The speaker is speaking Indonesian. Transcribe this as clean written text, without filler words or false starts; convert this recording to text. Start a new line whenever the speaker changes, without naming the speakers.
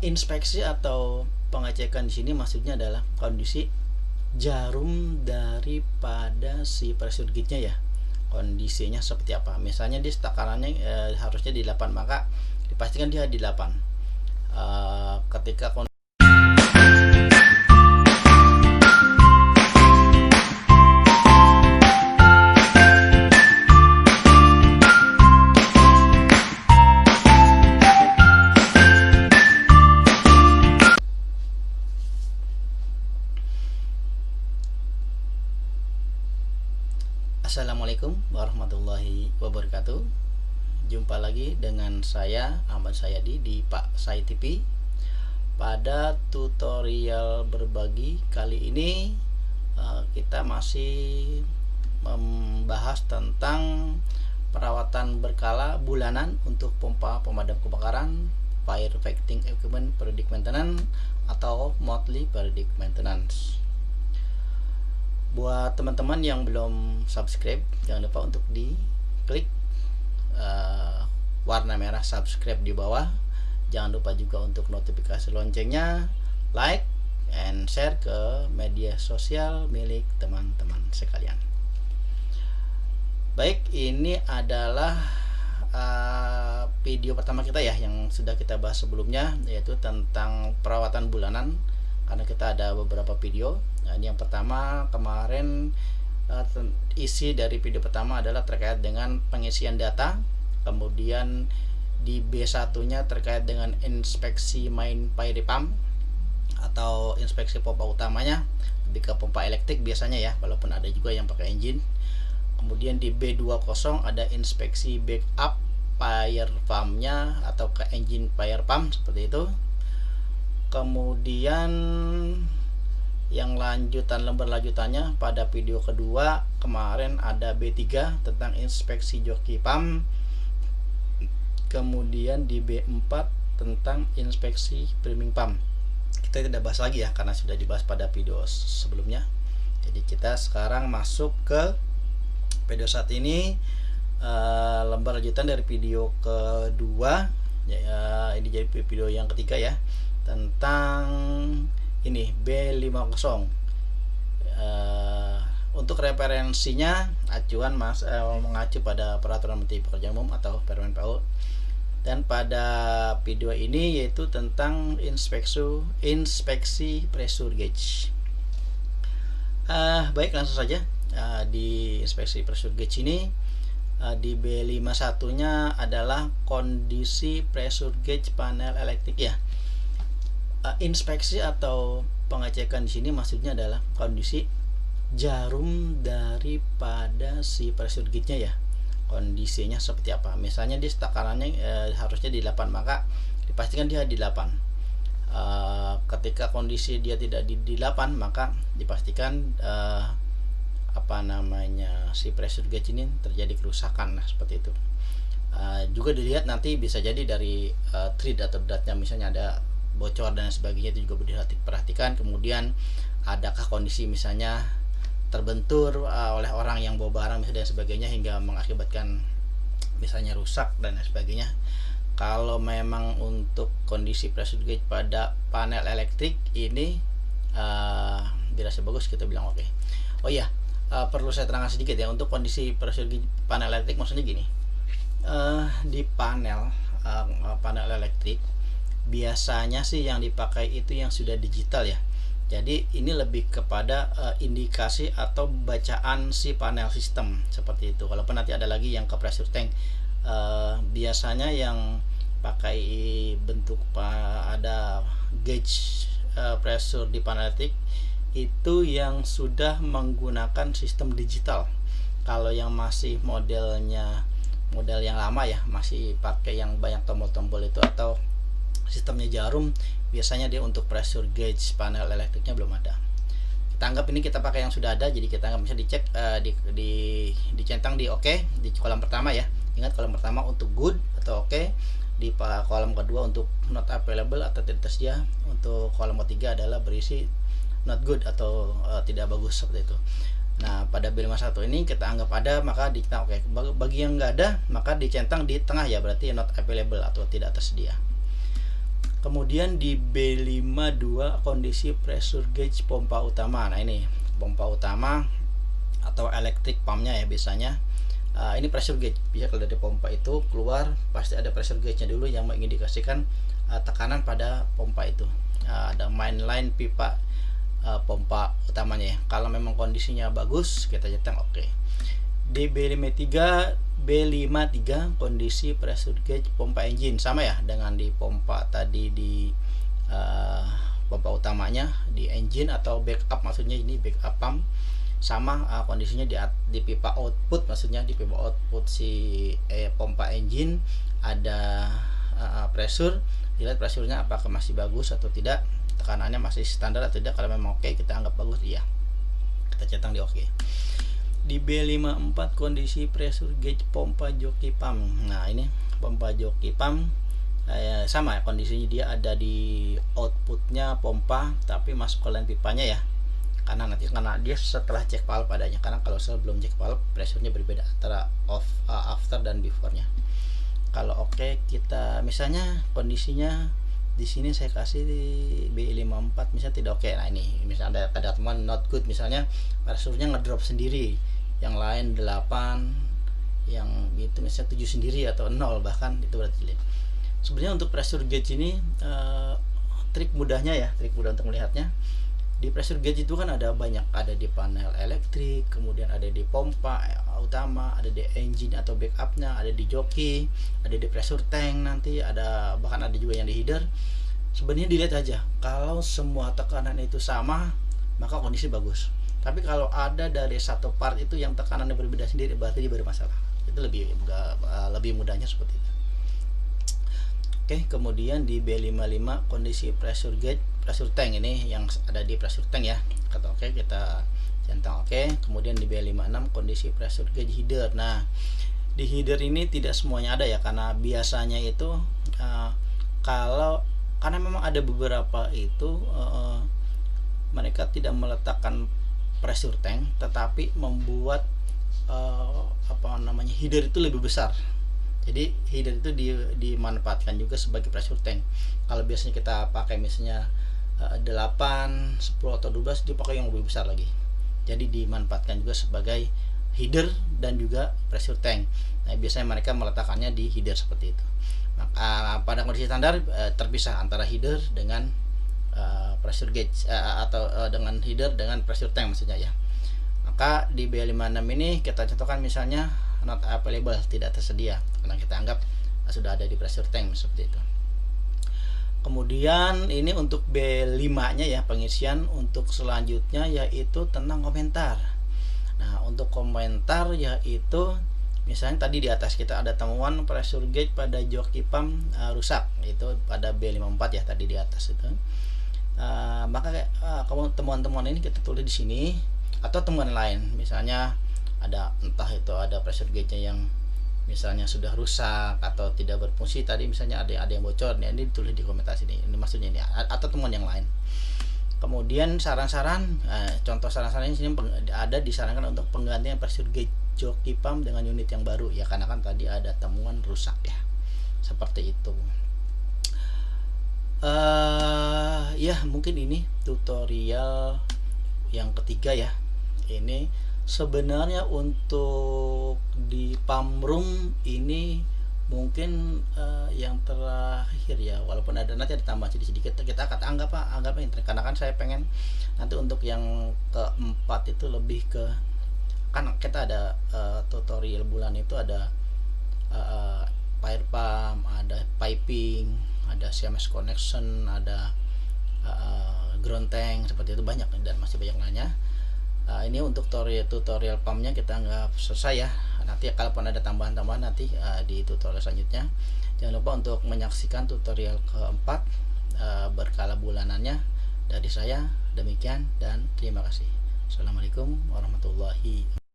Inspeksi atau pengecekan di sini maksudnya adalah kondisi jarum daripada si pressure gauge-nya ya. Kondisinya seperti apa? Misalnya di tekarannya harusnya di 8, maka dipastikan dia di 8. Ketika Assalamualaikum warahmatullahi wabarakatuh. Jumpa lagi dengan saya Ahmad Sayadi di Pak Say TV. Pada tutorial berbagi kali ini kita masih membahas tentang perawatan berkala bulanan untuk pompa pemadam kebakaran, fire fighting equipment periodic maintenance atau monthly periodic maintenance. Buat teman-teman yang belum subscribe, jangan lupa untuk diklik warna merah subscribe di bawah. Jangan lupa juga untuk notifikasi loncengnya, like and share ke media sosial milik teman-teman sekalian. Baik, ini adalah video pertama kita ya, yang sudah kita bahas sebelumnya, yaitu tentang perawatan bulanan, karena kita ada beberapa video. Nah, ini yang pertama kemarin, isi dari video pertama adalah terkait dengan pengisian data. Kemudian di B1 nya terkait dengan inspeksi main fire pump atau inspeksi pompa utamanya, lebih ke pompa elektrik biasanya ya, walaupun ada juga yang pakai engine. Kemudian di B20 ada inspeksi backup fire pump nya atau ke engine fire pump seperti itu. Kemudian yang lembar lanjutannya pada video kedua kemarin ada B3 tentang inspeksi joki pump. Kemudian di B4 tentang inspeksi priming pump. Kita tidak bahas lagi ya, karena sudah dibahas pada video sebelumnya. Jadi kita sekarang masuk ke video saat ini, lembar lanjutan dari video kedua ya, ini jadi video yang ketiga ya, tentang ini B50. Untuk referensinya acuan mengacu pada peraturan Menteri Pekerjaan Umum atau Permen PAU. Dan pada video ini yaitu tentang inspeksi pressure gauge. Baik, langsung saja. Di inspeksi pressure gauge ini, di B51 nya adalah kondisi pressure gauge panel elektrik ya. Inspeksi atau pengecekan di sini maksudnya adalah kondisi jarum daripada si pressure gauge-nya ya. Kondisinya seperti apa? Misalnya di tekarannya harusnya di 8, maka dipastikan dia di 8. Ketika kondisi dia tidak di 8, maka dipastikan si pressure gauge ini terjadi kerusakan. Nah, seperti itu. Juga dilihat nanti bisa jadi dari thread atau dratnya, misalnya ada bocor dan sebagainya, itu juga diperhatikan. Kemudian adakah kondisi misalnya terbentur oleh orang yang bawa barang misalnya dan sebagainya, hingga mengakibatkan misalnya rusak dan sebagainya. Kalau memang untuk kondisi pressure gauge pada panel elektrik ini dirasa bagus, kita bilang oke. Oh iya, perlu saya terangkan sedikit ya, untuk kondisi pressure gauge panel elektrik maksudnya gini. Di panel elektrik biasanya sih yang dipakai itu yang sudah digital ya. Jadi ini lebih kepada indikasi atau bacaan si panel sistem seperti itu. Walaupun nanti ada lagi yang ke pressure tank, biasanya yang pakai bentuk ada gauge pressure di panel elektrik itu yang sudah menggunakan sistem digital. Kalau yang masih model yang lama ya, masih pakai yang banyak tombol-tombol itu atau sistemnya jarum, biasanya dia untuk pressure gauge panel elektriknya belum ada. Kita anggap ini kita pakai yang sudah ada, jadi kita anggap bisa dicek, dicentang di oke di kolom pertama ya. Ingat, kolom pertama untuk good atau oke, di kolom kedua untuk not available atau tidak tersedia, untuk kolom ketiga adalah berisi not good atau tidak bagus, seperti itu. Nah, pada B51 ini kita anggap ada, maka dicentang oke. Bagi yang nggak ada, maka dicentang di tengah ya, berarti not available atau tidak tersedia. Kemudian di B52 kondisi pressure gauge pompa utama. Nah ini pompa utama atau electric pumpnya ya biasanya. Ini pressure gauge. Biasanya kalau dari pompa itu keluar pasti ada pressure gauge-nya dulu yang mengindikasikan tekanan pada pompa itu. Ada main line pipa pompa utamanya ya. Kalau memang kondisinya bagus kita centang oke. Di B53 kondisi pressure gauge pompa engine sama ya dengan di pompa tadi di pompa utamanya di engine atau backup, maksudnya ini backup pump sama kondisinya di pipa output, maksudnya di pipa output si pompa engine ada pressure, dilihat pressure-nya apakah masih bagus atau tidak, tekanannya masih standar atau tidak. Kalau memang oke kita anggap bagus, iya kita centang di oke. Di B54 kondisi pressure gauge pompa joki pump. Nah ini pompa joki pump sama ya kondisinya, dia ada di outputnya pompa tapi masuk ke line pipanya ya, karena dia setelah cek valve padanya, karena kalau sebelum cek valve pressure-nya berbeda antara after dan before-nya. Kalau oke kita misalnya kondisinya di sini saya kasih di B54 misalnya tidak oke. Nah ini misalnya ada teman not good, misalnya pressure-nya ngedrop sendiri, yang lain 8, yang gitu misalnya 7 sendiri atau 0 bahkan, itu berarti jelek. Sebenarnya untuk pressure gauge ini trik mudahnya ya, trik mudah untuk melihatnya. Di pressure gauge itu kan ada banyak, ada di panel elektrik, kemudian ada di pompa utama, ada di engine atau backupnya, ada di joki, ada di pressure tank, nanti ada bahkan ada juga yang di header. Sebenarnya dilihat aja, kalau semua tekanan itu sama maka kondisi bagus. Tapi kalau ada dari satu part itu yang tekanannya berbeda sendiri, berarti dia bermasalah. Itu lebih mudahnya seperti itu. Oke, kemudian di B55 kondisi pressure gauge pressure tank, ini yang ada di pressure tank ya. Kata oke kita centang oke. Kemudian di B56 kondisi pressure gauge header. Nah, di header ini tidak semuanya ada ya, karena biasanya itu karena memang ada beberapa itu mereka tidak meletakkan pressure tank tetapi membuat header itu lebih besar. Jadi header itu dimanfaatkan juga sebagai pressure tank. Kalau biasanya kita pakai misalnya 8, 10 atau 12, dia pakai yang lebih besar lagi. Jadi dimanfaatkan juga sebagai header dan juga pressure tank. Nah, biasanya mereka meletakkannya di header seperti itu. Maka pada kondisi standar terpisah antara header dengan pressure gauge atau dengan header dengan pressure tank maksudnya ya. Maka di B56 ini kita contohkan misalnya not available, tidak tersedia, karena kita anggap sudah ada di pressure tank seperti itu. Kemudian ini untuk B5 nya ya, pengisian untuk selanjutnya yaitu tentang komentar. Nah untuk komentar yaitu misalnya tadi di atas kita ada temuan pressure gauge pada joki pump rusak, itu pada B54 ya tadi di atas itu. Maka temuan-temuan ini kita tulis di sini, atau temuan lain misalnya ada entah itu ada pressure gauge-nya yang misalnya sudah rusak atau tidak berfungsi, tadi misalnya ada yang bocor, ini ditulis di komentar sini, ini maksudnya ini, atau temuan yang lain. Kemudian saran-saran, contoh saran-saran ini ada disarankan untuk penggantian pressure gauge joki pump dengan unit yang baru ya, karena kan tadi ada temuan rusak ya, seperti itu. Ya mungkin ini tutorial yang ketiga ya. Ini sebenarnya untuk di pump room ini mungkin yang terakhir ya, walaupun ada nanti ada tambah sedikit kita akan anggapnya karena kan saya pengen nanti untuk yang keempat itu lebih ke, kan kita ada tutorial bulan itu ada fire pump, ada piping, ada CMS connection, ada ground tank, seperti itu banyak dan masih banyak lainnya. Ini untuk tutorial pumpnya kita anggap selesai ya. Nanti kalaupun ada tambahan-tambahan nanti di tutorial selanjutnya. Jangan lupa untuk menyaksikan tutorial keempat berkala bulanannya dari saya. Demikian dan terima kasih. Assalamualaikum warahmatullahi wabarakatuh.